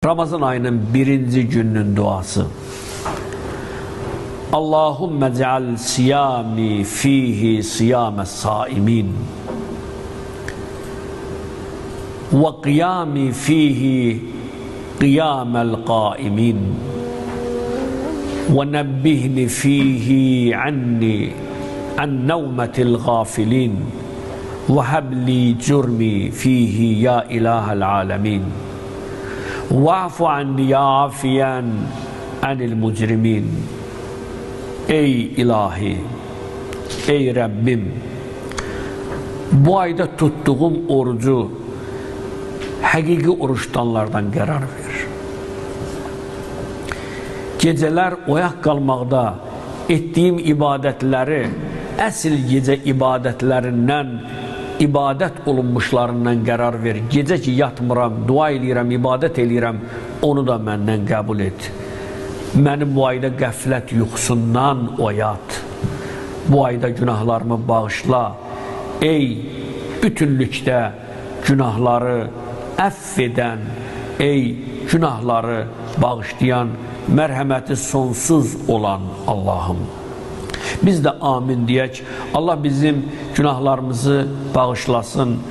Ramazan ayının birinci gününün duası. Allahümme ceal siyami fihi siyames saimin ve qiyami fihi qiyamel qaimin ve nebbihni fihi an nevmetil gafilin ve habli cürmi fihi ya ilahel alemin. Va'fu anni ya afiyen anil mucrimin. Ey ilahi, ey Rabbim, bu ayda tuttuğum orucu hakiki oruçtanlardan qərar ver. Geceler oyak kalmakta ettiğim ibadetleri əsl gece ibadetlerinden ibadet olunmuşlarından qərar ver. Gece ki yatmıram, dua eləyirəm, ibadət eləyirəm, onu da məndən qəbul et. Məni bu ayda qəflət yuxusundan oyat. Bu ayda günahlarımı bağışla. Ey bütünlükdə günahları əff edən, ey günahları bağışlayan, mərhəməti sonsuz olan Allahım. Biz de amin deyək. Allah bizim günahlarımızı bağışlasın.